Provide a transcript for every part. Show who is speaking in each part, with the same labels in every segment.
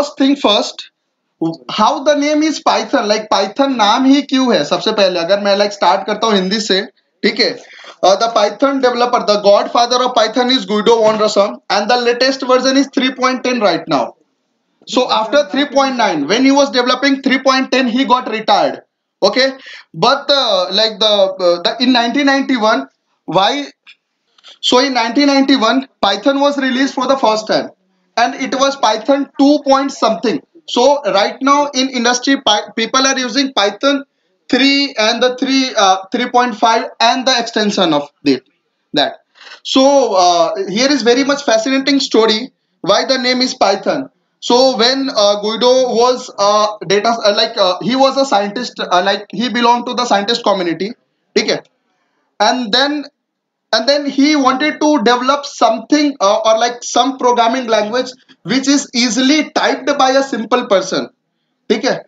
Speaker 1: first thing first, how the name is Python, like Python नाम ही क्यों है? सबसे पहले अगर मैं like start करता हूँ हिंदी से, ठीक है? The Python developer, the godfather of Python is Guido van Rossum, and the latest version is 3.10 right now. So after 3.9, when he was developing 3.10, he got retired. Okay, but in 1991, why? So in 1991, Python was released for the first time, and it was Python 2 point something. So right now in industry, people are using Python 3 and the 3.5 and the extension of that. So here is very much fascinating story why the name is Python. So when Guido was he was a scientist, like he belonged to the scientist community, okay, and then he wanted to develop something or like some programming language which is easily typed by a simple person, okay.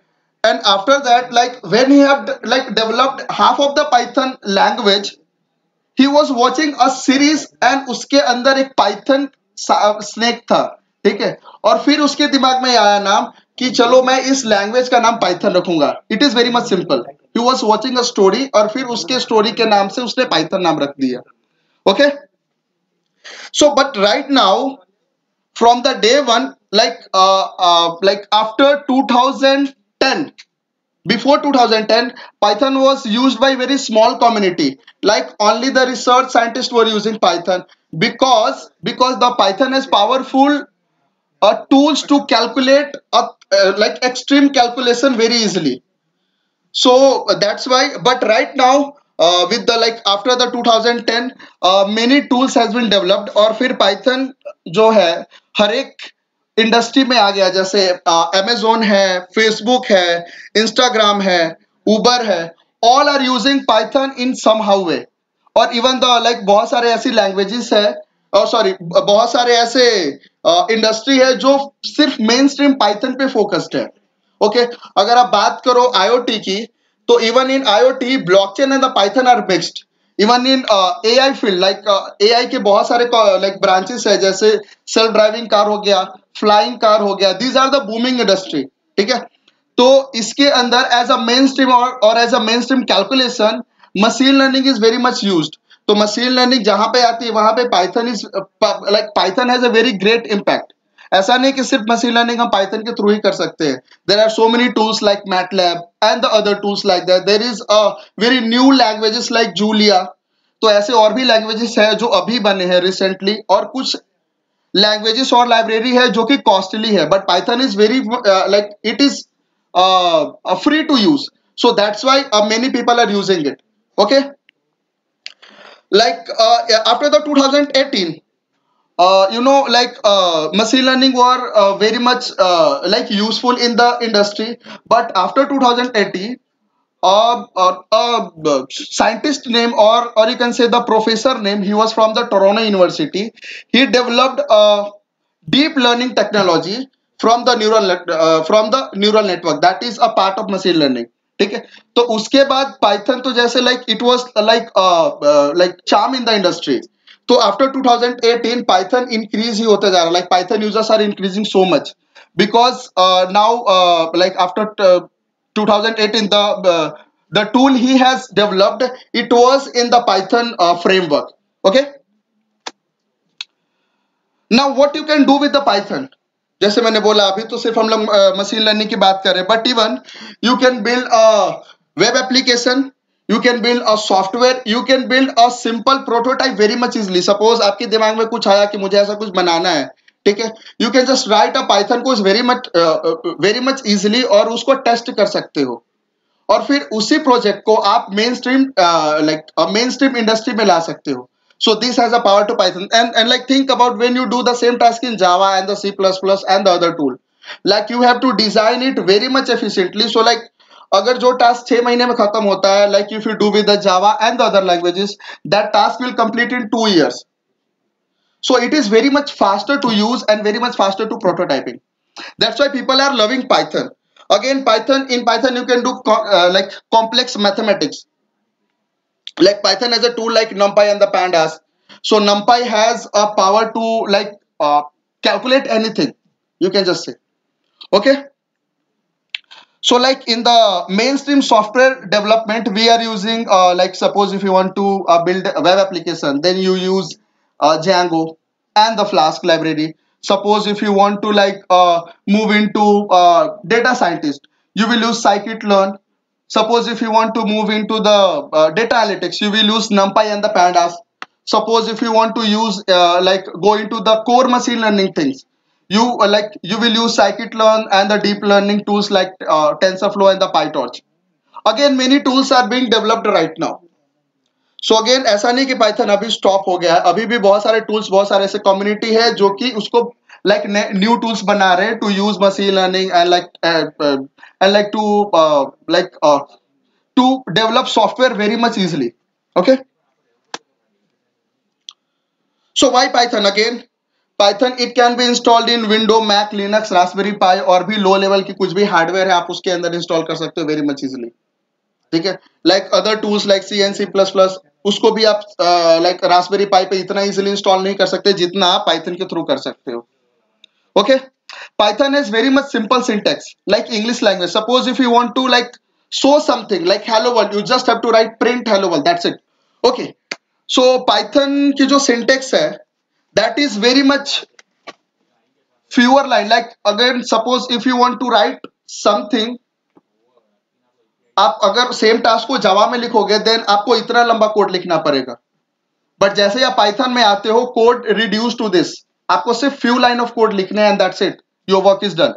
Speaker 1: And after that, like when he had like developed half of the Python language, he was watching a series and उसके अंदर एक Python snake था, ठीक है. और फिर उसके दिमाग में आया नाम कि चलो मैं इस लैंग्वेज का नाम पाइथन रखूंगा. It is very much simple. He was watching a story और फिर उसके स्टोरी के नाम से उसने पाइथन नाम रख दिया. Okay, so but right now from the day one, like after 2010, before 2010, Python was used by very small community, like only the research scientists were using Python, because the Python has powerful tools to calculate like extreme calculation very easily. So that's why. But right now, with the like after the 2010, many tools has been developed, और फिर Python जो है हर एक industry में आ गया. जैसे Amazon है, Facebook है, Instagram है, Uber है, all are using Python in somehow way. और इवन द लाइक बहुत सारे ऐसी लैंग्वेजेस है, और सॉरी बहुत सारे ऐसे इंडस्ट्री है जो सिर्फ मेन स्ट्रीम पाइथन पे फोकस्ड है. ओके, अगर आप बात करो आईओटी की, तो even in IoT blockchain and the Python are mixed. Even in AI field, like AI के बहुत सारे लाइक ब्रांचेस है, जैसे सेल्फ ड्राइविंग कार हो गया, फ्लाइंग कार हो गया. These are the booming industry, ठीक है. तो इसके अंदर एज अ मेन स्ट्रीम और as a main stream calculation, machine learning is very much used. तो मशीन लर्निंग जहां पे आती है वहां पे Python is like Python has a very great impact. ऐसा नहीं कि सिर्फ मशीन लर्निंग हम पाइथन के थ्रू ही कर सकते हैं. There are so many tools like MATLAB and the other tools like that. There is a very new languages like Julia. तो ऐसे और भी लैंग्वेजेस है जो अभी बने हैं रिसेंटली, और कुछ लैंग्वेजेस और लाइब्रेरी है जो कि कॉस्टली है, but Python is very like it is free to use. So that's why many people are using it. Okay, like after the 2018, machine learning were very much like useful in the industry. But after 2018, scientist name, or you can say the professor name, he was from the Toronto University. He developed a deep learning technology from the neural network, that is a part of machine learning, ठीक है. तो उसके बाद Python तो जैसे like it was like charm in the industry. तो after 2018 Python increase ही होता जा रहा, like Python users are increasing so much, because now like after 2018 the tool he has developed, it was in the Python framework. Okay, now what you can do with the Python, जैसे मैंने बोला अभी तो सिर्फ हम लोग machine learning की बात कर रहे हैं, but even you can build a web application, you can build a software, you can build a simple prototype very much easily. Suppose आपके दिमाग में कुछ आया कि मुझे ऐसा कुछ बनाना है, ठीक है, you can just right a Python code very much easily, और उसको टेस्ट कर सकते हो, और फिर उसी प्रोजेक्ट को आप मेन स्ट्रीम इंडस्ट्री में ला सकते हो. So this has a power to Python, and like think about when you do the same task in Java and the C++ and the other tool, like you have to design it very much efficiently. So like अगर जो task 6 महीने में खत्म होता है, like if you do with the Java and the other languages, that task will complete in 2 years. So it is very much faster to use and very much faster to prototyping. That's why people are loving Python. Again, in Python you can do like complex mathematics. Like Python has a tool like NumPy and the pandas. So NumPy has a power to like calculate anything, you can just say. Okay. So like in the mainstream software development, we are using like suppose if you want to build a web application, then you use Django and the Flask library. Suppose if you want to like move into data scientist, you will use scikit-learn. Suppose if you want to move into the data analytics, you will use NumPy and the pandas. Suppose if you want to use like go into the core machine learning things, you you will use scikit-learn and the deep learning tools like TensorFlow and the PyTorch. Again many tools are being developed right now. So again ऐसा नहीं कि Python अभी stop हो गया है, अभी भी बहुत सारे टूल्स, बहुत सारे ऐसे कम्युनिटी है जो कि उसको लाइक न्यू टूल्स बना रहे हैं to use machine learning and to develop software very much easily. Okay. So why Python? Again, Python it can be installed in Windows, Mac, Linux, Raspberry Pi और भी low level की कुछ भी hardware है आप उसके अंदर इंस्टॉल कर सकते हो वेरी मच इजिली. ठीक है. Like other tools like C and C++, उसको भी आप लाइक रास्पबेरी पाई पे इतना इजिली इंस्टॉल नहीं कर सकते जितना आप पाइथन के थ्रू कर सकते हो. Okay. Python is very much simple syntax like English language. Suppose if you want to like show something like hello world, you just have to write print hello world, that's it. Okay. So Python की जो syntax है that is very much fewer line. Like again suppose if you want to write something, आप अगर same task को जावा में लिखोगे then आपको इतना लंबा कोड लिखना पड़ेगा. बट जैसे आप पाइथन में आते हो कोड रिड्यूस टू दिस, आपको सिर्फ फ्यू लाइन ऑफ कोड लिखने हैं and that's it, your work is done.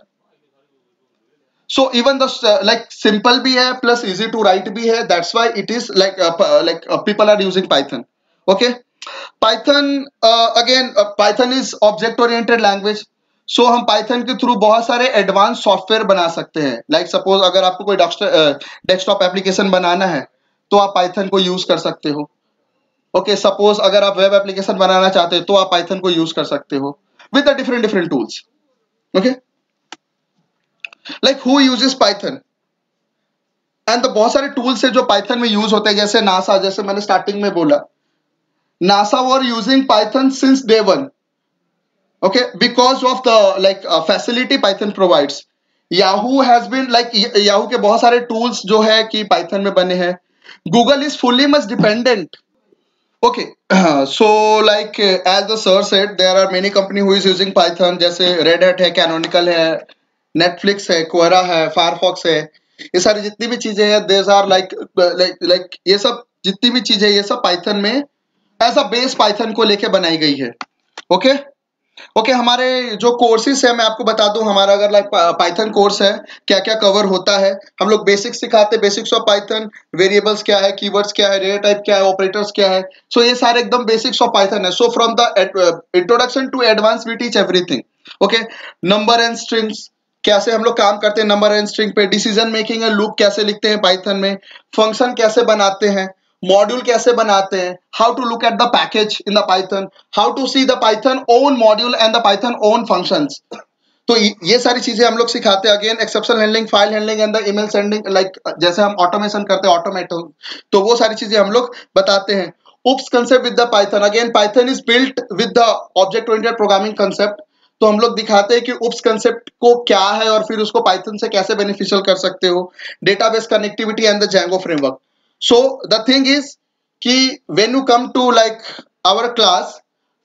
Speaker 1: So even the like simple भी है प्लस इजी टू राइट भी है, that's why it is like people are using Python. Okay. Python again Python is object oriented language. So हम Python के through बहुत सारे advance software बना सकते हैं. लाइक सपोज अगर आपको कोई डेस्कटॉप एप्लीकेशन बनाना है तो आप पाइथन को यूज कर सकते हो. ओके. सपोज अगर आप वेब एप्लीकेशन बनाना चाहते हो तो आप पाइथन को यूज कर सकते हो with the different different tools. Okay. Like who uses Python and बहुत सारे टूल्स है जो पाइथन में यूज होते हैं, जैसे नासा, जैसे मैंने स्टार्टिंग में बोला NASA were using Python since day one. Okay, because of the like facility Python provides. Yahoo has been like Yahoo के बहुत सारे tools जो है कि Python में बने हैं. Google is fully much dependent. Okay, so like as the sir said, there are many company who is using Python. जैसे Red Hat है, Canonical है, Netflix है, Quora है, Firefox है. ये सारी जितनी भी चीजें हैं, these are like ये सब जितनी भी चीजें ये सब Python में as a base Python को लेके बनाई गई है. Okay. ओके. हमारे जो कोर्सेज है मैं आपको बता दूं, हमारा अगर लाइक पाइथन कोर्स है क्या क्या कवर होता है. हम लोग बेसिक्स सिखाते हैं, बेसिक्स ऑफ पाइथन, वेरिएबल्स क्या है, कीवर्ड्स क्या है, डेटा टाइप क्या है, ऑपरेटर्स क्या है. सो ये सारे एकदम बेसिक्स ऑफ पाइथन है. So from the introduction to advance we teach everything. Okay. Number and strings कैसे हम लोग काम करते हैं नंबर एंड स्ट्रिंग पे, डिसीजन मेकिंग एंड लूप कैसे लिखते हैं पाइथन में, फंक्शन कैसे बनाते हैं, मॉड्यूल कैसे बनाते हैं, how to look at the package in the Python, how to see the Python own module and the Python own functions. तो ये सारी चीजें हम लोग सिखाते हैं. Again exception handling, file handling and the email sending, like जैसे हम ऑटोमेशन करते हैं ऑटोमेटन, तो वो सारी चीजें हम लोग बताते हैं. OOPs concept with the Python. Again Python is built with the object oriented programming concept. तो हम लोग दिखाते हैं कि उप्स कंसेप्ट को क्या है और फिर उसको पाइथन से कैसे बेनिफिशियल कर सकते हो. Database connectivity and the Django framework. So the thing is कि when you come to like our class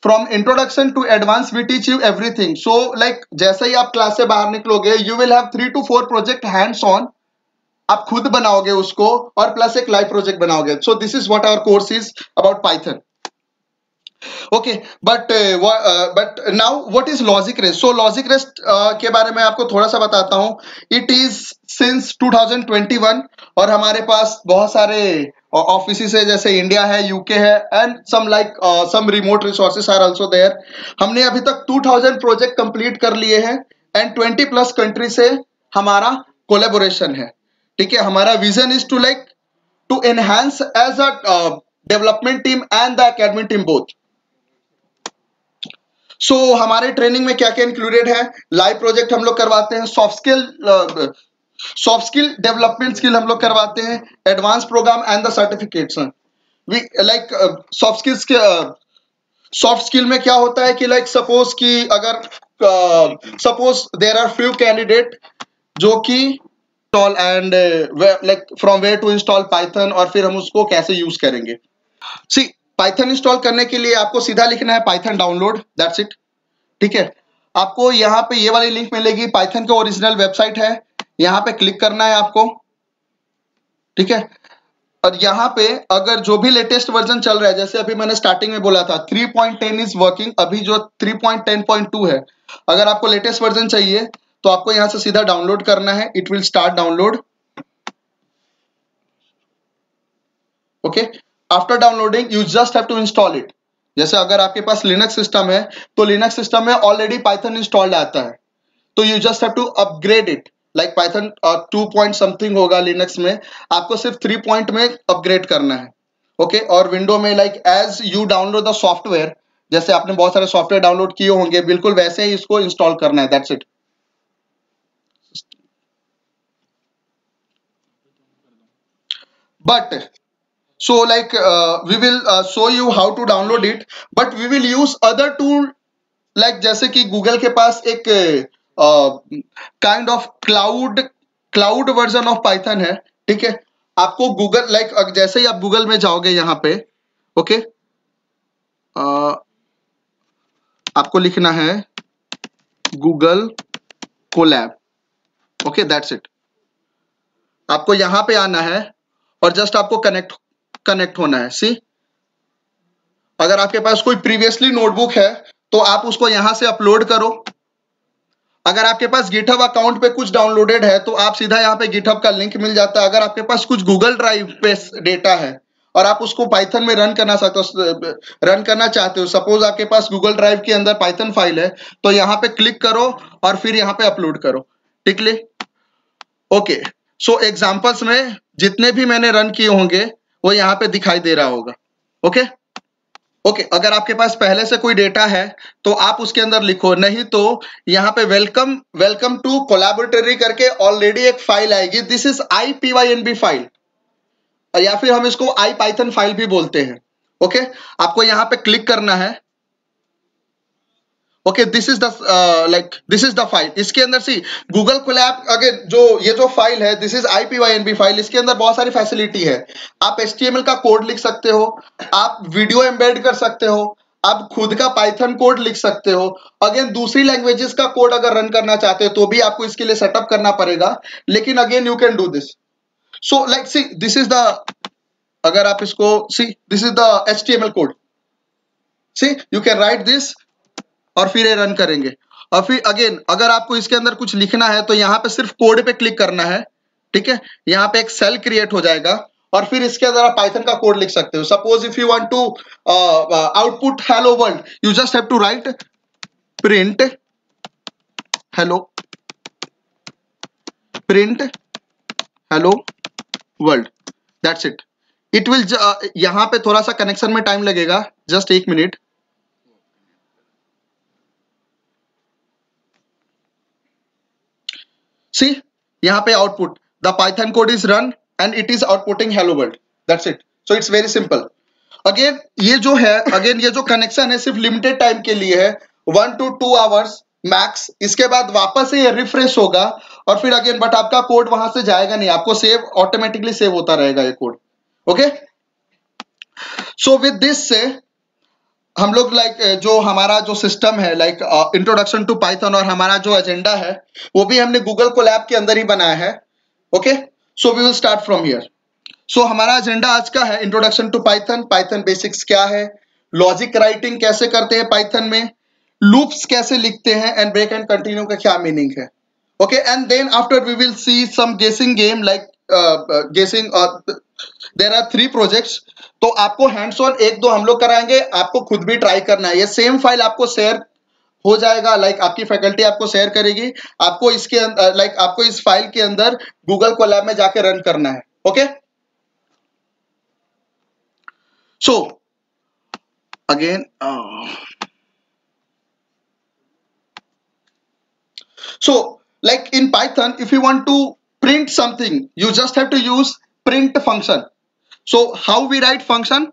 Speaker 1: from introduction to advanced we teach you everything. So like जैसे ही आप क्लास से बाहर निकलोगे you will have 3 to 4 project hands on. आप खुद बनाओगे उसको और प्लस एक लाइव प्रोजेक्ट बनाओगे. So this is what our course is about Python. Okay, but now what is Logic REST? So Logic REST के बारे में आपको थोड़ा सा बताता हूँ. It is since 2021 और हमारे पास बहुत सारे ऑफिस है, जैसे इंडिया है, यूके है and some like some remote resources are also there. हमने अभी तक 2000 प्रोजेक्ट कंप्लीट कर लिए हैं एंड 20 प्लस कंट्री से हमारा कोलैबोरेशन है. ठीक है. हमारा vision is to like to enhance as a development team and the academic team both. So हमारे ट्रेनिंग में क्या क्या इंक्लूडेड है, लाइव प्रोजेक्ट हम लोग करवाते हैं, सॉफ्ट स्किल डेवलपमेंट स्किल हम लोग करवाते हैं, advance program and the certificates. We like soft skill में क्या होता है कि लाइक सपोज कि अगर suppose there are few candidate जो कि install and like from where to install Python, और फिर हम उसको कैसे यूज करेंगे। सी पाइथन इंस्टॉल करने के लिए आपको सीधा लिखना है पाइथन डाउनलोड, दैट्स इट। ठीक है, आपको यहाँ पे ये वाली लिंक मिलेगी, पाइथन का ओरिजिनल वेबसाइट है, यहाँ पे क्लिक करना है आपको। ठीक है, और यहाँ पे अगर जो भी लेटेस्ट वर्जन चल रहा है, जैसे अभी मैंने स्टार्टिंग में बोला था 3.10 इज वर्किंग, अभी जो 3.10.2 है, अगर आपको लेटेस्ट वर्जन चाहिए तो आपको यहाँ से सीधा डाउनलोड करना है, it will start download. Okay, after downloading you just have to install it. जैसे अगर आपके पास लिनक्स सिस्टम है तो लिनक्स सिस्टम में ऑलरेडी पाइथन इंस्टॉल्ड आता है, तो you just have to upgrade it, like Python 2 point something होगा लिनक्स में, आपको सिर्फ 3 पॉइंट में अपग्रेड करना है। ओके, और विंडो में like as you download the software, जैसे आपने बहुत सारे सॉफ्टवेयर डाउनलोड किए होंगे, बिल्कुल वैसे ही इसको इंस्टॉल करना है, that's it. But so like we will show you how to download it, but we will use other tool, like जैसे कि गूगल के पास एक kind of cloud version of Python है। ठीक है, आपको गूगल लाइक जैसे ही आप गूगल में जाओगे यहाँ पे, ओके, आपको लिखना है Google Colab, okay, that's it. आपको यहाँ पे आना है और जस्ट आपको कनेक्ट होना है। सी, अगर आपके पास कोई प्रीवियसली नोटबुक है तो आप उसको यहां से अपलोड करो। अगर आपके पास गिटहब अकाउंट पे कुछ डाउनलोडेड है तो आप सीधा यहाँ पे गिटहब का लिंक मिल जाता है। अगर आपके पास कुछ गूगल ड्राइव पे डेटा है और आप उसको पाइथन में रन करना चाहते हो, सपोज आपके पास गूगल ड्राइव के अंदर पाइथन फाइल है, तो यहाँ पे क्लिक करो और फिर यहाँ पे अपलोड करो। ठीक है, ओके। सो एग्जाम्पल्स में जितने भी मैंने रन किए होंगे वो यहाँ पे दिखाई दे रहा होगा। ओके ओके, अगर आपके पास पहले से कोई डेटा है तो आप उसके अंदर लिखो, नहीं तो यहाँ पे वेलकम टू कोलैबोरेटरी करके ऑलरेडी एक फाइल आएगी, दिस इज IPYNB फाइल, या फिर हम इसको IPython फाइल भी बोलते हैं। ओके, आपको यहाँ पे क्लिक करना है। Okay, this is the file. इसके अंदर सी गूगल कोलैब, अगर ये जो फाइल है, दिस इज IPYNB फाइल। इसके अंदर बहुत सारी फैसिलिटी है। आप HTML का कोड लिख सकते हो, आप वीडियो एम्बेड कर सकते हो, आप खुद का पाइथन कोड लिख सकते हो। अगेन दूसरी लैंग्वेजेस का कोड अगर रन करना चाहते हो तो भी आपको इसके लिए सेटअप करना पड़ेगा, लेकिन again you can do this. So like see this is the, अगर आप इसको see, this is the HTML code, see you can write this और फिर ये रन करेंगे। और फिर अगेन अगर आपको इसके अंदर कुछ लिखना है तो यहाँ पे सिर्फ कोड पे क्लिक करना है। ठीक है, यहाँ पे एक सेल क्रिएट हो जाएगा और फिर इसके अंदर आप पाइथन का कोड लिख सकते हो। Suppose if you want to output hello world, you just have to write print hello world, that's it. It will, यहाँ पे थोड़ा सा कनेक्शन में टाइम लगेगा, जस्ट 1 मिनट। See, यहाँ पे output the Python code is run and it is outputting hello world, that's it. So it's very simple. Again ये जो कनेक्शन है सिर्फ लिमिटेड टाइम के लिए है, 1 to 2 आवर्स मैक्स। इसके बाद वापस से ये रिफ्रेश होगा और फिर अगेन, बट आपका कोड वहां से जाएगा नहीं, आपको ऑटोमेटिकली सेव होता रहेगा ये code. Okay, so with this से हम लोग जो हमारा जो सिस्टम है इंट्रोडक्शन टू पाइथन, और हमारा जो एजेंडा है वो भी हमने गूगल कोलैब के अंदर ही बनाया है। Okay, so we will start from here. So हमारा एजेंडा आज का है introduction to Python, Python basics क्या है, लॉजिक राइटिंग कैसे करते हैं पाइथन में, लूप्स कैसे लिखते हैं, एंड ब्रेक एंड कंटिन्यू का क्या मीनिंग है। Okay, and then after we will see some guessing game, गेसिंग। देयर आर 3 प्रोजेक्ट्स, तो आपको हैंड्स ऑन 1-2 हम लोग कराएंगे, आपको खुद भी ट्राई करना है। ये सेम फाइल आपको शेयर हो जाएगा, आपकी फैकल्टी आपको शेयर करेगी, आपको इसके आपको इस फाइल के अंदर गूगल कोलैब में जाके रन करना है। Okay, so again in Python, if you want to print something, you just have to use print function. So how we write function?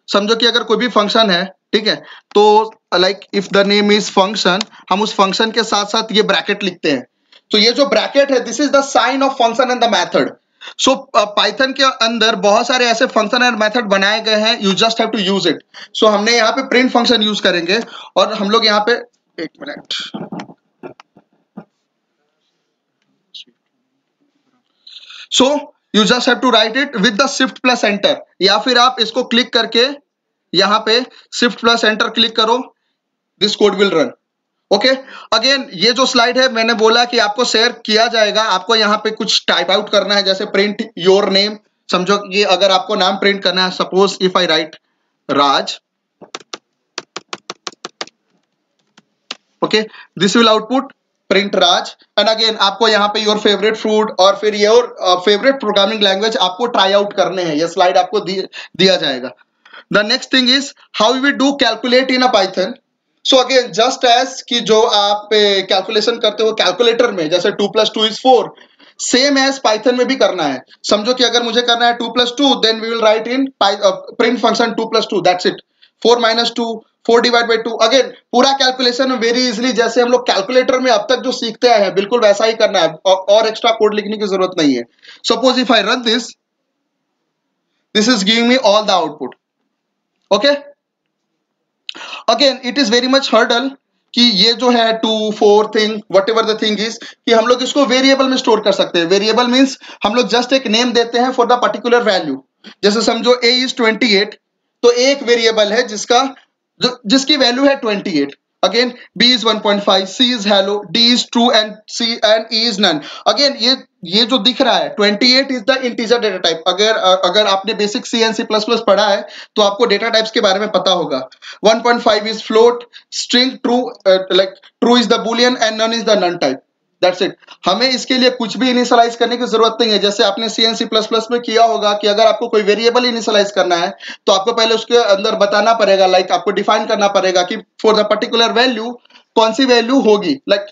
Speaker 1: समझो कि अगर कोई भी फंक्शन है, ठीक है। तो like if the name is function, हम उस फंक्शन के साथ साथ ये ब्रैकेट लिखते हैं। तो ये जो ब्रैकेट है, this is the sign of function and the method. So Python के अंदर बहुत सारे ऐसे फंक्शन एंड मेथड बनाए गए हैं, you just have to use it. So हमने यहाँ पे प्रिंट फंक्शन यूज करेंगे, और हम लोग यहाँ पे, एक minute, so you just have to write it with the shift plus enter, या फिर आप इसको क्लिक करके यहाँ पे शिफ्ट प्लस एंटर क्लिक करो, this code will run. Okay, again ये जो स्लाइड है मैंने बोला कि आपको शेयर किया जाएगा, आपको यहाँ पे कुछ टाइप आउट करना है, जैसे प्रिंट योर नेम। समझो कि अगर आपको नाम प्रिंट करना है, suppose if I write Raj, okay, this will output print Raj. And again आपको यहाँ पे योर फेवरेट फूड और फिर योर फेवरेट प्रोग्रामिंग लैंग्वेज आपको ट्राई आउट करने हैं, ये स्लाइड आपको दिया जाएगा। The next thing is how we do calculate in a Python. So again just as कि जो आप कैलकुलेशन करते हो कैलकुलेटर में, जैसे 2 + 2 = 4, सेम एज पाइथन में भी करना है। समझो कि अगर मुझे करना है 2 + 2, then we will write in print function 2 + 2, that's it. 4 - 2, 4/2। Again पूरा कैलकुलेशन वेरी इजिली, जैसे हम लोग कैलकुलेटर में अब तक जो सीखते आए हैं, बिल्कुल वैसा ही करना है, और एक्स्ट्रा कोड लिखने की जरूरत नहीं है। Suppose if I run this, this is giving me all the output. Okay, again it is very much hurdle कि ये जो है 2, 4 thing what ever the thing is, कि हम लोग इसको वेरिएबल में स्टोर कर सकते हैं। वेरिएबल मीन्स हम लोग जस्ट एक नेम देते हैं फॉर द पर्टिकुलर वैल्यू। जैसे समझो a is 28, तो एक वेरिएबल है जिसकी वैल्यू है 28। Again b is 1.5, c is hello, d is true and e is none। Again ये जो दिख रहा है 28 is the integer data type. अगर आपने बेसिक C and C++ पढ़ा है तो आपको डेटा टाइप्स के बारे में पता होगा। 1.5 is float, string, true, like true is the boolean and none is the none type, that's it. हमें इसके लिए कुछ भी इनिशियलाइज करने की जरूरत नहीं है। जैसे आपने C and C++ में किया होगा कि अगर आपको कोई वेरिएबल इनिशियलाइज करना है तो आपको पहले उसके अंदर बताना पड़ेगा, लाइक आपको डिफाइन करना पड़ेगा कि फॉर द पर्टिकुलर वैल्यू कौन सी वैल्यू होगी, लाइक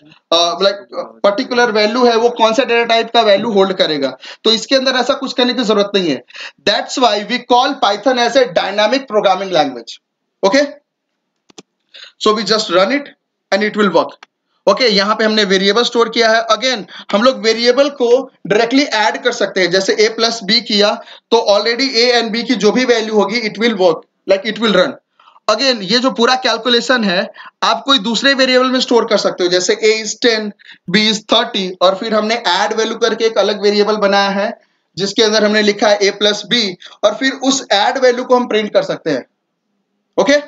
Speaker 1: पर्टिकुलर वैल्यू है वो कौन सा डेटा टाइप का वैल्यू होल्ड करेगा। तो इसके अंदर ऐसा कुछ करने की जरूरत नहीं है। That's why we call Python as a dynamic programming language. Okay, so we just run it and it will work. Okay, यहाँ पे हमने वेरिएबल स्टोर किया है। अगेन हम लोग वेरिएबल को डायरेक्टली ऐड कर सकते हैं, जैसे a + b किया तो ऑलरेडी a एंड b की जो भी वैल्यू होगी it will work, like it will run. Again ये जो पूरा कैलकुलेशन है आप कोई दूसरे वेरिएबल में स्टोर कर सकते हो, जैसे a is 10, b is 30, और फिर हमने ऐड वैल्यू करके एक अलग वेरिएबल बनाया है जिसके अंदर हमने लिखा है a + b, और फिर उस ऐड वैल्यू को हम प्रिंट कर सकते हैं। Okay,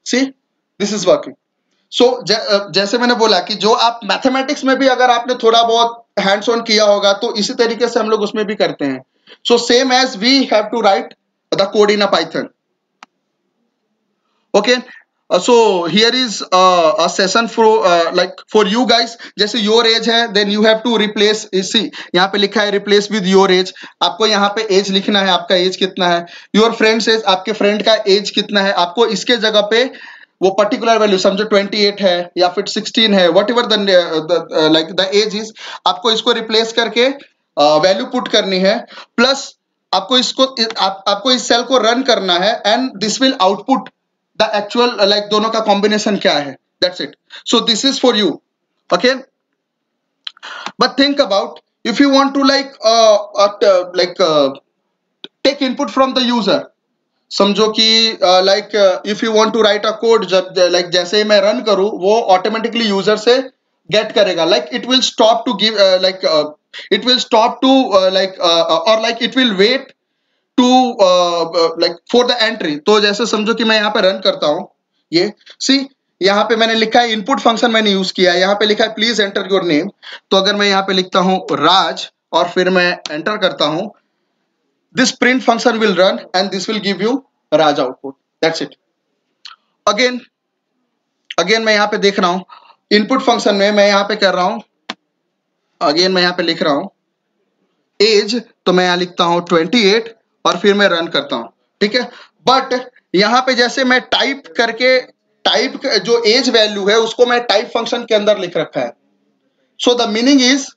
Speaker 1: see this is working. So जैसे मैंने बोला कि जो आप मैथमेटिक्स में भी अगर आपने थोड़ा बहुत हैंड्स ऑन किया होगा तो इसी तरीके से हम लोग उसमें भी करते हैं। So same as we have to write the code in a Python. Okay, so here is a session for like for you guys. जैसे योर एज है, then you have to replace, इसी यहाँ पे लिखा है रिप्लेस विद योर एज। आपको यहाँ पे एज लिखना है, आपका एज कितना है। योर फ्रेंड्स एज, आपके फ्रेंड का एज कितना है। आपको इसके जगह पे वो पर्टिकुलर वैल्यू, समझो 28 है या फिर 16 है, whatever like the age is, आपको इसको रिप्लेस करके वैल्यू पुट करनी है। प्लस आपको इस सेल को रन करना है and this will output the actual, like दोनों का कॉम्बिनेशन क्या है, that's it. So this is for you. Okay, but think about if you want to like take input from the user. समझो कि like if you want to write a code, जब like जैसे मैं run करूं वो automatically user से get करेगा, like it will stop to give, like it will stop to like और like it will wait to like for the entry. तो जैसे समझो कि मैं यहाँ पे रन करता हूँ, ये सी यहाँ पे मैंने लिखा है इनपुट फंक्शन मैंने यूज किया है, यहाँ पे लिखा है प्लीज एंटर योर नेम। तो अगर मैं यहाँ पे लिखता हूँ राज और फिर मैं एंटर करता हूँ, this print function will run and this will give you Raj output, that's it। again मैं यहाँ पे देख रहा हूँ इनपुट फंक्शन में, मैं यहाँ पे कर रहा हूँ, अगेन मैं यहाँ पे लिख रहा हूँ एज, तो मैं यहाँ लिखता हूँ 28 और फिर मैं रन करता हूँ, ठीक है। बट यहाँ पे जैसे मैं टाइप जो एज वैल्यू है उसको मैं टाइप फंक्शन के अंदर लिख रखा है। सो द मीनिंग इज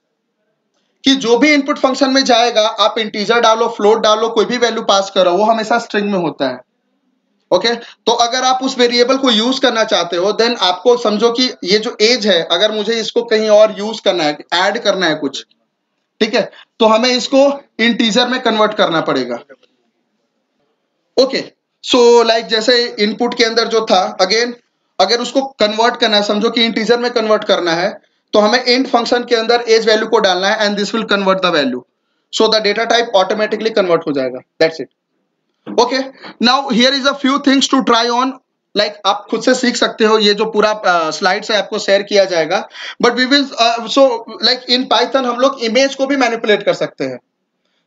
Speaker 1: कि जो भी इनपुट फंक्शन में जाएगा, आप इंटीजर डालो, फ्लोट डालो, कोई भी वैल्यू पास करो, वो हमेशा स्ट्रिंग में होता है। ओके तो अगर आप उस वेरिएबल को यूज करना चाहते हो देन आपको समझो कि ये जो एज है अगर मुझे इसको कहीं और यूज करना है, ऐड करना है कुछ, ठीक है, तो हमें इसको इंटीजर में कन्वर्ट करना पड़ेगा। ओके सो लाइक जैसे इनपुट के अंदर जो था, अगेन अगर उसको कन्वर्ट करना है, समझो कि इंटीजर में कन्वर्ट करना है, तो हमें इंट फंक्शन के अंदर एज वैल्यू को डालना है and this will convert the value, so the data type automatically convert हो जाएगा। That's it. Okay now here is a few things to try on, like आप खुद से सीख सकते हो, ये जो पूरा स्लाइड्स है आपको शेयर किया जाएगा, but we will so like in Python हम लोग इमेज को भी मैनिपुलेट कर सकते हैं,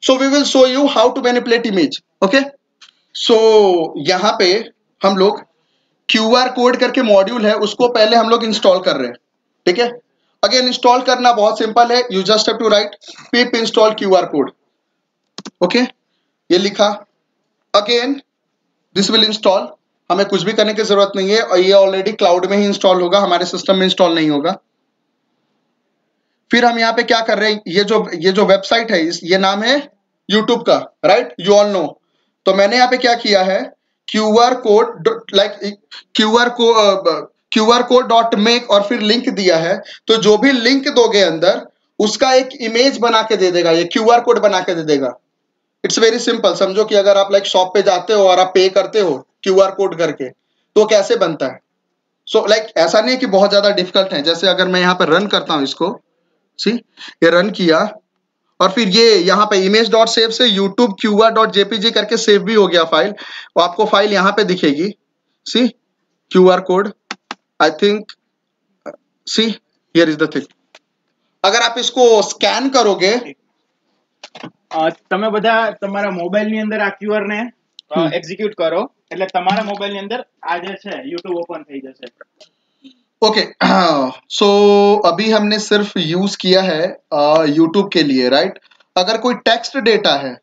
Speaker 1: so we will show you how to manipulate image. Okay so यहाँ पे हम लोग QR कोड करके मॉड्यूल है उसको पहले हम लोग इंस्टॉल कर रहे हैं, ठीक है। अगेन इंस्टॉल करना बहुत सिंपल है, you just have to write pip install QR code. Okay ये लिखा, अगेन दिस विल इंस्टॉल, हमें कुछ भी करने की जरूरत नहीं है और ये ऑलरेडी क्लाउड में ही इंस्टॉल होगा, हमारे सिस्टम में इंस्टॉल नहीं होगा। फिर हम यहाँ पे क्या कर रहे हैं, ये जो वेबसाइट है ये नाम है यूट्यूब का, राइट, यू ऑल नो। तो मैंने यहाँ पे क्या किया है, QR code like QR code dot make और फिर लिंक दिया है, तो जो भी लिंक दोगे अंदर उसका एक इमेज बना के दे देगा, ये QR कोड बना के दे देगा। इट्स वेरी सिंपल, समझो कि अगर आप लाइक शॉप पे जाते हो और आप पे करते हो QR कोड करके तो कैसे बनता है। सो लाइक ऐसा नहीं है कि बहुत ज्यादा डिफिकल्ट है, जैसे अगर मैं यहाँ पे रन करता हूँ इसको, सी ये रन किया और फिर ये यहाँ पे इमेज डॉट सेव से यूट्यूब QR.jpg करके सेव भी हो गया फाइल, और आपको फाइल यहाँ पे दिखेगी, सी QR code, I think, see here is the thing. अगर आप इसको स्कैन करोगे,
Speaker 2: તમે બધા તમારા મોબાઈલ ની અંદર આ QR ને એક્ઝિક્યુટ કરો એટલે તમારા મોબાઈલ ની અંદર આ જે છે YouTube ઓપન થઈ જશે।
Speaker 1: ओके सो अभी हमने सिर्फ यूज किया है यूट्यूब के लिए, राइट। अगर कोई टेक्स्ट डेटा है,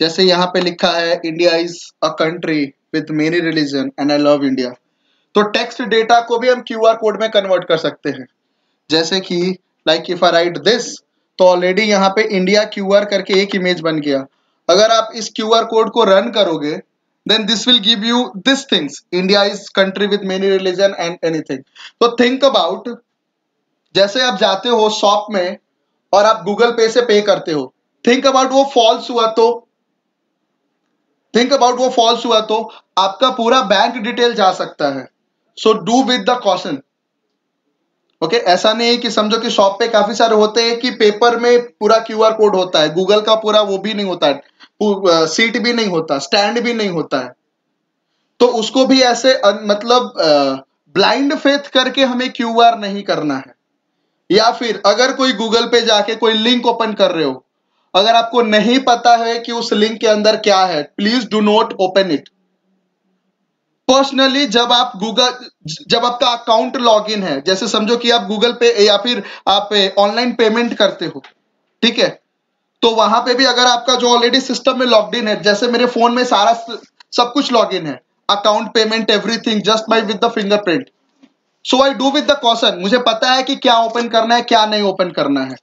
Speaker 1: जैसे यहाँ पे लिखा है India is a country with many religion and I love India, तो टेक्स्ट डेटा को भी हम QR कोड में कन्वर्ट कर सकते हैं। जैसे कि like if I right this, तो ऑलरेडी यहाँ पे इंडिया QR करके एक इमेज बन गया। अगर आप इस QR कोड को रन करोगे then this will give you these things, India is country with many religion and anything। तो think about, जैसे आप जाते हो शॉप में और आप गूगल पे से पे करते हो, थिंक अबाउट वो फॉल्स हुआ तो, थिंक अबाउट वो फॉल्स हुआ तो आपका पूरा बैंक डिटेल जा सकता है। So do with the caution. Okay ऐसा नहीं है कि समझो कि शॉप पे काफी सारे होते हैं कि पेपर में पूरा QR कोड होता है, गूगल का पूरा वो भी नहीं होता है, सीट भी नहीं होता, स्टैंड भी नहीं होता है, तो उसको भी ऐसे मतलब ब्लाइंड फेथ करके हमें QR नहीं करना है। या फिर अगर कोई गूगल पे जाके कोई लिंक ओपन कर रहे हो, अगर आपको नहीं पता है कि उस लिंक के अंदर क्या है, please do not open it. Personally जब आपका अकाउंट लॉगिन है, जैसे समझो कि आप गूगल पे या फिर आप ऑनलाइन पेमेंट करते हो, ठीक है, तो वहां पे भी अगर आपका जो ऑलरेडी सिस्टम में लॉग्ड इन है, जैसे मेरे फोन में सारा सब कुछ लॉगिन है, account, payment, everything just by with the fingerprint, so I do with the caution, मुझे पता है कि क्या ओपन करना है क्या नहीं ओपन करना है।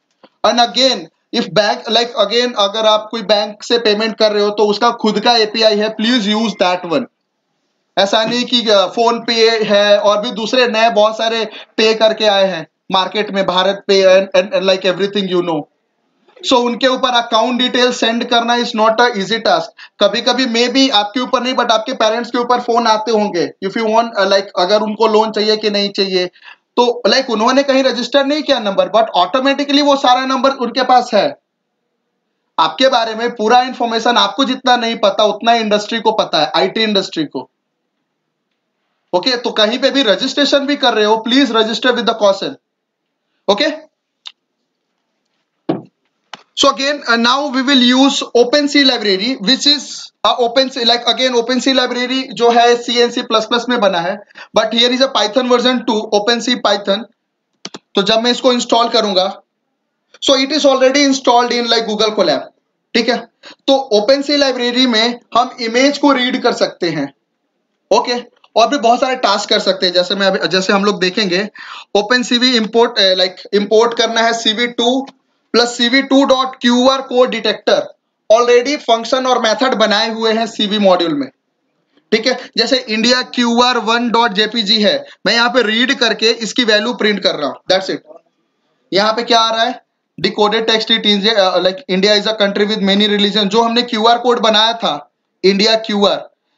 Speaker 1: And again if bank like again अगर आप कोई बैंक से पेमेंट कर रहे हो तो उसका खुद का API है, प्लीज यूज दैट वन। ऐसा नहीं कि फोन पे है और भी दूसरे नए बहुत सारे पे करके आए हैं मार्केट में, BharatPe and like everything you know. So उनके ऊपर अकाउंट डिटेल सेंड करना is not a easy task. कभी कभी मे बी आपके ऊपर नहीं बट आपके पेरेंट्स के ऊपर फोन आते होंगे, इफ यू वांट लाइक अगर उनको लोन चाहिए कि नहीं चाहिए, तो लाइक उन्होंने कहीं रजिस्टर नहीं किया नंबर, बट ऑटोमेटिकली वो सारा नंबर उनके पास है। आपके बारे में पूरा इंफॉर्मेशन आपको जितना नहीं पता उतना इंडस्ट्री को पता है, IT इंडस्ट्री को। ओके तो कहीं पे भी रजिस्ट्रेशन भी कर रहे हो, please register with the caution. Okay so again now we will use OpenC library which is OpenC, like again OpenC library जो है C++ में बना है, but here is a Python version 2 OpenC Python। तो जब मैं इसको इंस्टॉल करूंगा, so it is already installed in like Google Colab, ठीक है। तो OpenC लाइब्रेरी में हम इमेज को रीड कर सकते हैं, ओके और भी बहुत सारे टास्क कर सकते हैं, जैसे हम लोग देखेंगे। OpenCV इंपोर्ट लाइक इंपोर्ट करना है CV2 plus CV2.QR code detector, already function और मेथड बनाए हुए हैं CV मॉड्यूल में, ठीक है, जैसे इंडिया QR1.jpg है, मैं यहाँ पे रीड करके इसकी वैल्यू प्रिंट कर रहा हूँ, दैट्स इट। यहाँ पे क्या आ रहा है, decoded text it is like India is a country with many religion. जो हमने QR कोड बनाया था, इंडिया QR,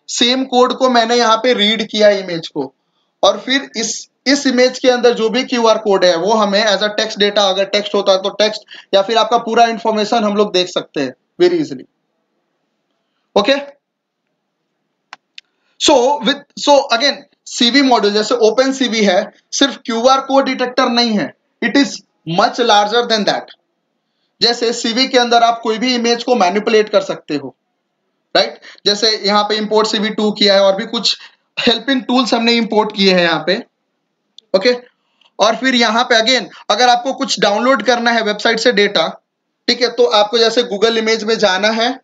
Speaker 1: सेम कोड को मैंने यहाँ पे रीड किया इमेज को, और फिर इस इमेज के अंदर जो भी QR कोड है वो हमें एज अ टेक्स्ट डेटा, अगर टेक्स्ट होता है तो टेक्स्ट, या फिर आपका पूरा इंफॉर्मेशन हम लोग देख सकते हैं very easily. Okay, so again CV module जैसे ओपन CV है, सिर्फ QR कोड डिटेक्टर नहीं है, it is much larger than that. जैसे CV के अंदर आप कोई भी इमेज को मैनिपुलेट कर सकते हो, राइट? जैसे यहाँ पे इंपोर्ट CV2 किया है, और भी कुछ हेल्पिंग टूल्स हमने इंपोर्ट किए हैं यहाँ पे। ओके, और फिर यहाँ पे अगेन अगर आपको कुछ डाउनलोड करना है वेबसाइट से डेटा, ठीक है, तो आपको जैसे गूगल इमेज में जाना है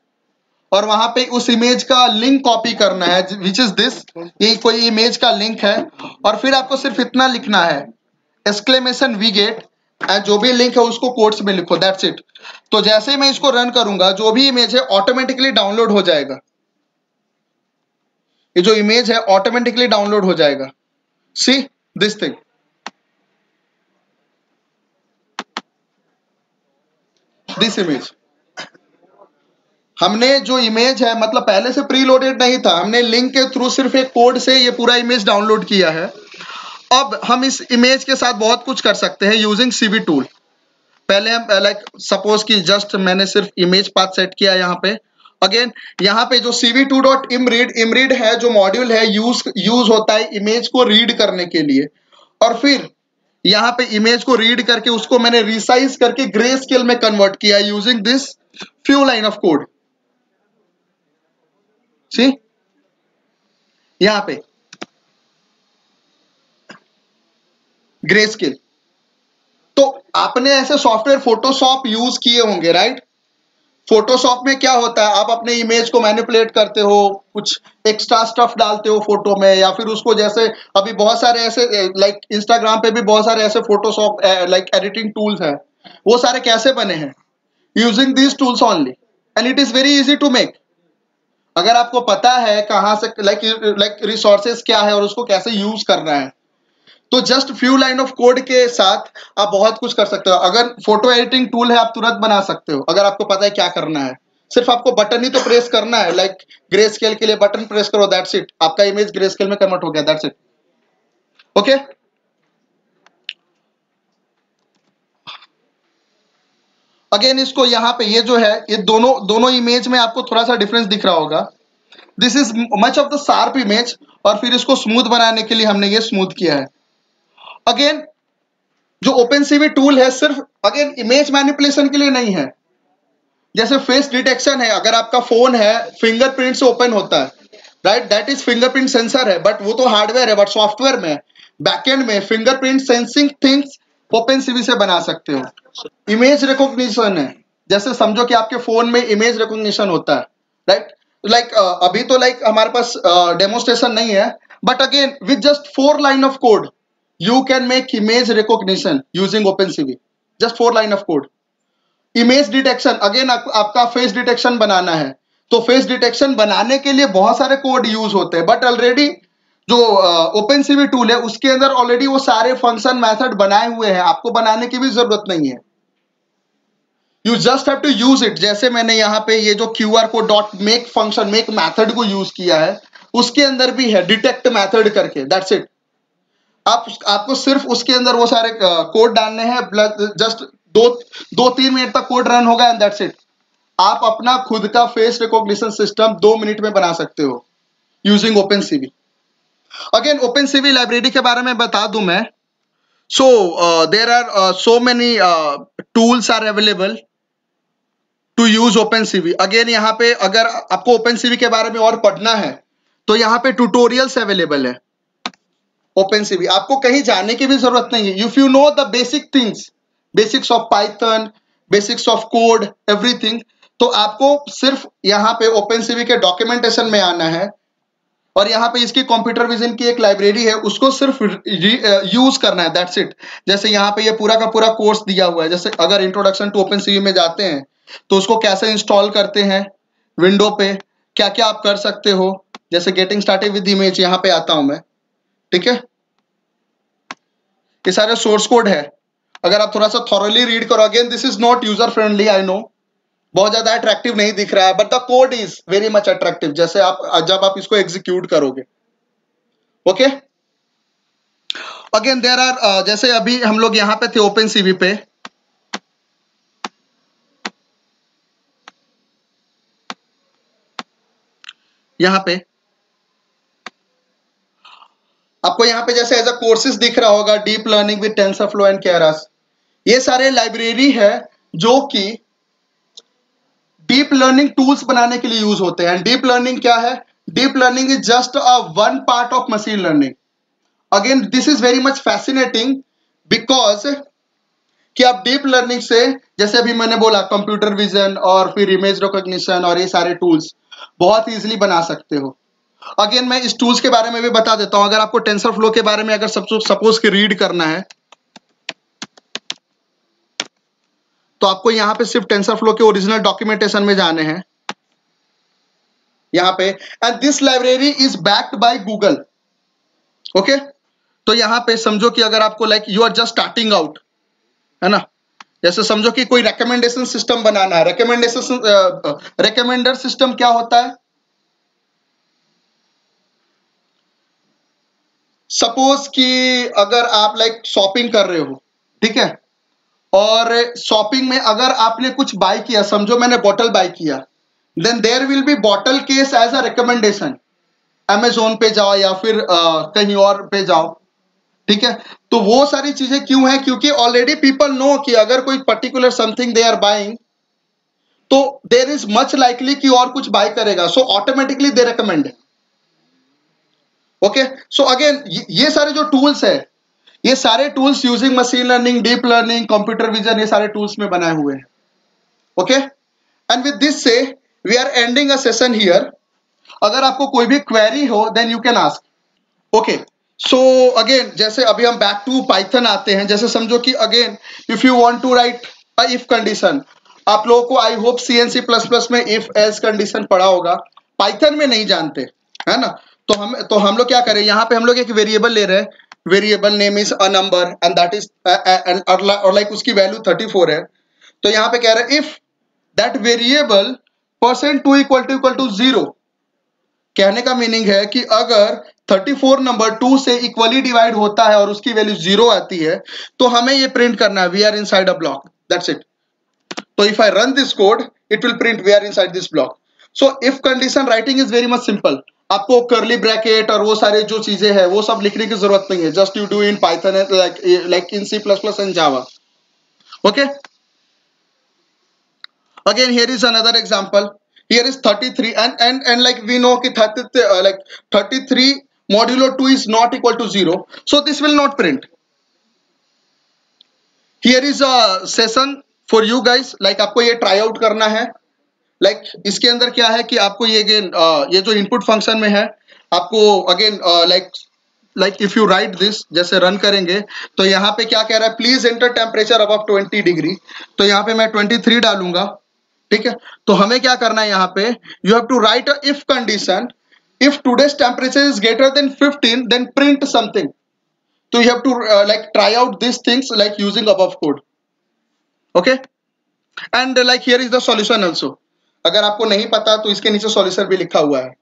Speaker 1: और वहां पे उस इमेज का लिंक कॉपी करना है, विच इज दिस, ये कोई इमेज का लिंक है, और फिर आपको सिर्फ इतना लिखना है, एक्सक्लेमेशन वी गेट, एंड जो भी लिंक है उसको कोट्स में लिखो, दैट्स इट। तो जैसे ही मैं इसको रन करूंगा, जो भी इमेज है ऑटोमेटिकली डाउनलोड हो जाएगा, ये जो इमेज है ऑटोमेटिकली डाउनलोड हो जाएगा। See this thing, this image, हमने जो इमेज है मतलब पहले से प्री लोडेड नहीं था, हमने लिंक के थ्रू सिर्फ एक कोड से ये पूरा इमेज डाउनलोड किया है। अब हम इस इमेज के साथ बहुत कुछ कर सकते हैं यूजिंग CV टूल। पहले हम लाइक सपोज कि जस्ट मैंने सिर्फ इमेज पाथ सेट किया यहाँ पे। अगेन यहाँ पे जो CV2.imread है, जो मॉड्यूल है, यूज होता है इमेज को रीड करने के लिए, और फिर यहाँ पे इमेज को रीड करके उसको मैंने रिसाइज करके ग्रे स्केल में कन्वर्ट किया using this few line of code. See यहाँ पे ग्रे स्केल, तो आपने ऐसे सॉफ्टवेयर फोटोशॉप यूज किए होंगे, राइट? फोटोशॉप में क्या होता है, आप अपने इमेज को मैनिपुलेट करते हो, कुछ एक्स्ट्रा स्टफ डालते हो फोटो में, या फिर उसको जैसे अभी बहुत सारे ऐसे लाइक इंस्टाग्राम पे भी बहुत सारे ऐसे फोटोशॉप लाइक एडिटिंग टूल्स हैं, वो सारे कैसे बने हैं? Using these tools only, and it is very easy to make. अगर आपको पता है कहाँ से लाइक रिसोर्सेज क्या है और उसको कैसे यूज करना है, तो just few line of code के साथ आप बहुत कुछ कर सकते हो। अगर फोटो एडिटिंग टूल है, आप तुरंत बना सकते हो अगर आपको पता है क्या करना है। सिर्फ आपको बटन ही तो प्रेस करना है, लाइक ग्रे स्केल के लिए बटन प्रेस करो, दैट्स इट, आपका इमेज ग्रे स्केल में कन्वर्ट हो गया, दैट्स इट। ओके, अगेन इसको यहाँ पे ये जो है, ये दोनों इमेज में आपको थोड़ा सा डिफरेंस दिख रहा होगा। This is much of the sharp image, और फिर इसको स्मूथ बनाने के लिए हमने ये स्मूथ किया है। अगेन जो ओपन CV टूल है सिर्फ अगेन इमेज मैनिपुलेशन के लिए नहीं है। जैसे फेस डिटेक्शन है, अगर आपका फोन है फिंगरप्रिंट से ओपन होता है, right? That is fingerprint sensor है, बट वो तो हार्डवेयर है, बट सॉफ्टवेयर में बैकएंड में fingerprint sensing things open CV से बना सकते हो। इमेज रिकॉग्निशन है, जैसे समझो कि आपके फोन में इमेज रिकॉग्निशन होता है, राइट? लाइक अभी तो लाइक हमारे पास डेमोस्ट्रेशन नहीं है, but again with just 4 line of code you can make image recognition using OpenCV, just 4 line of code. Image detection, again आपका फेस डिटेक्शन बनाना है, तो फेस डिटेक्शन बनाने के लिए बहुत सारे कोड यूज होते हैं, बट ऑलरेडी जो OpenCV टूल है उसके अंदर ऑलरेडी वो सारे फंक्शन मेथड बनाए हुए हैं, आपको बनाने की भी जरूरत नहीं है। You just have to use it. जैसे मैंने यहाँ पे ये जो QR code dot make function make method को यूज किया है, उसके अंदर भी है डिटेक्ट मैथड करके, दैट्स इट। आपको सिर्फ उसके अंदर वो सारे कोड डालने हैं, जस्ट 2-3 मिनट तक कोड रन होगा, एंड दैट्स इट। आप अपना खुद का फेस रिकॉग्निशन सिस्टम 2 मिनट में बना सकते हो using OpenCV। Again OpenCV library के बारे में बता दूं मैं, so there are so many tools are available to use OpenCV। Again यहाँ पे अगर आपको OpenCV के बारे में और पढ़ना है तो यहाँ पे ट्यूटोरियल्स अवेलेबल है OpenCV, आपको कहीं जाने की भी जरूरत नहीं है। If you know the basic things, basics of Python, basics of code, everything, तो आपको सिर्फ यहाँ पे OpenCV के डॉक्यूमेंटेशन में आना है, और यहाँ पे इसकी कंप्यूटर विजन की एक लाइब्रेरी है, उसको सिर्फ यूज करना है, दैट्स इट। जैसे यहाँ पे ये पूरा का पूरा कोर्स दिया हुआ है, जैसे अगर इंट्रोडक्शन टू OpenCV में जाते हैं तो उसको कैसे इंस्टॉल करते हैं, विंडो पे क्या क्या आप कर सकते हो, जैसे गेटिंग स्टार्टेड विद इमेज, यहां पे आता हूं मैं, ठीक है। ये सारे सोर्स कोड है, अगर आप थोड़ा सा थॉरली रीड करो, again this is not user friendly, I know, बहुत ज्यादा अट्रैक्टिव नहीं दिख रहा है, but the code is very much attractive, जैसे आप जब आप इसको एग्जीक्यूट करोगे, ओके। अगेन देयर आर, जैसे अभी हम लोग यहां पे थे ओपन सीवी पे, यहां पे आपको यहां पे जैसे एज अ कोर्सेज दिख रहा होगा, deep learning with TensorFlow and Keras, ये सारे लाइब्रेरी है जो कि डीप लर्निंग टूल्स बनाने के लिए यूज होते हैं। डीप लर्निंग क्या है? Deep learning is just a one part of machine learning. Again this is very much fascinating because कि आप डीप लर्निंग से, जैसे अभी मैंने बोला, कंप्यूटर विजन और फिर इमेज रिकॉग्निशन और ये सारे टूल्स बहुत इजीली बना सकते हो। अगेन मैं इस टूल्स के बारे में भी बता देता हूं। अगर आपको टेंसरफ्लो के बारे में अगर सपोज कि रीड करना है, तो आपको यहां पे सिर्फ टेंसरफ्लो के ओरिजिनल डॉक्यूमेंटेशन में जाने हैं, यहां पे, and this library is backed by Google, okay. तो यहां पे समझो कि अगर आपको like you are just starting out, है ना, जैसे समझो कि कोई रिकमेंडेशन सिस्टम बनाना है। रिकमेंडर सिस्टम क्या होता है? सपोज कि अगर आप लाइक शॉपिंग कर रहे हो, ठीक है, और शॉपिंग में अगर आपने कुछ बाय किया, समझो मैंने बॉटल बाय किया, then there will be bottle case as a recommendation. Amazon पे जाओ या फिर कहीं और पे जाओ, ठीक है। तो वो सारी चीजें क्यों है? क्योंकि ऑलरेडी पीपल नो कि अगर कोई particular something they are buying, तो देर इज मच लाइकली कि और कुछ बाय करेगा, so automatically they recommend, okay. So again ये सारे जो टूल्स है, ये सारे tools using machine learning, deep learning, computer vision, ये सारे टूल्स में बनाए हुए हैं, ओके। एंड विद दिस से we are ending a session here. अगर आपको कोई भी क्वेरी हो then you can ask, okay. So again जैसे अभी हम बैक टू पाइथन आते हैं, जैसे समझो कि again if you want to write a if condition, आप लोगों को I hope C and C plus plus में इफ एल्स कंडीशन पढ़ा होगा, पाइथन में नहीं जानते, है ना। तो हम लोग क्या करें, यहाँ पे हम लोग एक वेरिएबल ले रहे हैं, variable name is a number and that is और लाइक उसकी वैल्यू 34 है। तो यहाँ पे कह रहे हैं if that variable %2 equal to 0, कहने का मीनिंग है कि अगर 34 नंबर 2 से इक्वली डिवाइड होता है और उसकी वैल्यू 0 आती है, तो हमें ये प्रिंट करना है we are inside a block, that's it. तो if I run this code it will print we are inside this block. So if condition writing is very much simple, आपको कर्ली ब्रैकेट और वो सारे जो चीजें हैं वो सब लिखने की जरूरत नहीं है, just you do in Python like in C plus plus and Java, okay. Again, here is another example. Here is 33 and like we know कि 33 modulo 2 is not equal to 0. So this will not print. Here is a session for you guys. Like आपको ये try out करना है. Like इसके अंदर क्या है कि आपको ये again ये जो input function में है, आपको again like if you write this, जैसे रन करेंगे तो यहाँ पे क्या कह रहा है, please enter temperature above 20 degree. तो यहाँ पे मैं 23 डालूंगा, ठीक है। तो हमें क्या करना है, यहाँ पे you have to write a if condition, if today's temperature is greater than 15 then print something. तो you have to like try out this things like using above code, okay. And like here is the solution also. अगर आपको नहीं पता तो इसके नीचे solution भी लिखा हुआ है,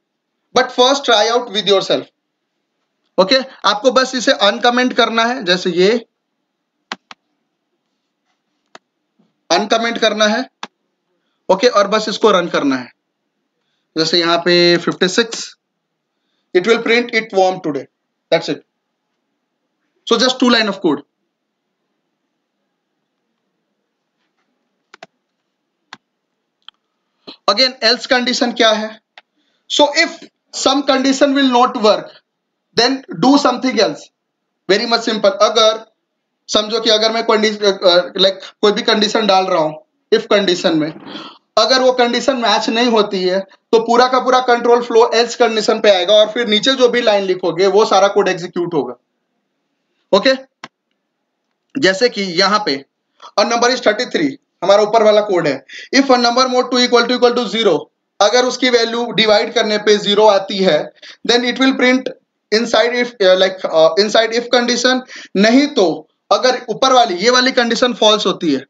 Speaker 1: but first try out with yourself, okay. आपको बस इसे अनकमेंट करना है, जैसे ये अनकमेंट करना है, ओके, और बस इसको रन करना है। जैसे यहाँ पे 56, it will print it warm today, that's it. So just 2 line of code. Again else condition क्या है? So if some condition will not work then do something else, very much simple. अगर समझो कि अगर मैं कोई भी कंडीशन डाल रहा हूं इफ कंडीशन में, अगर वो कंडीशन मैच नहीं होती है तो पूरा का पूरा कंट्रोल फ्लो एल्स कंडीशन पे आएगा और फिर नीचे जो भी लाइन लिखोगे वो सारा कोड एग्जीक्यूट होगा, ओके। जैसे कि यहाँ पे अ नंबर इज 33, हमारा ऊपर वाला कोड है, if a number mod 2 equal to 0 अगर उसकी वैल्यू डिवाइड करने पे 0 आती है, then it will print inside if inside if condition. नहीं तो अगर ऊपर वाली ये वाली कंडीशन फॉल्स होती है,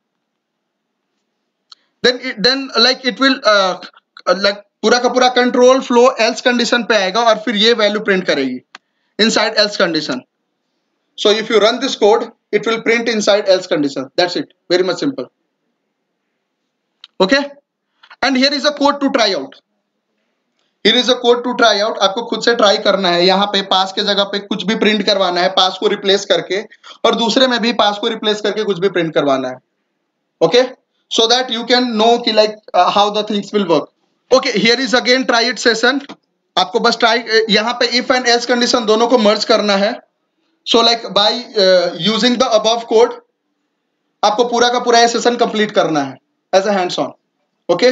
Speaker 1: then like it will like पूरा का पूरा कंट्रोल फ्लो एल्स कंडीशन पे आएगा और फिर ये वैल्यू प्रिंट करेगी inside else condition. So if you run this code, it will print inside else condition. That's it. Very much simple. Okay? And here is a code to try out. Here is a code to try out. आपको खुद से try करना है। यहाँ पे पास के जगह पे कुछ भी प्रिंट करवाना है, पास को रिप्लेस करके, और दूसरे में भी पास को रिप्लेस करके कुछ भी प्रिंट करवाना है। Okay? So that you can know कि like how the things will work. Okay, here is again try it session. आपको बस ट्राई यहाँ पे if and else कंडीशन दोनों को मर्ज करना है। So like by using the above code, आपको पूरा का पूरा ये सेशन कंप्लीट करना है as a hands on. Okay,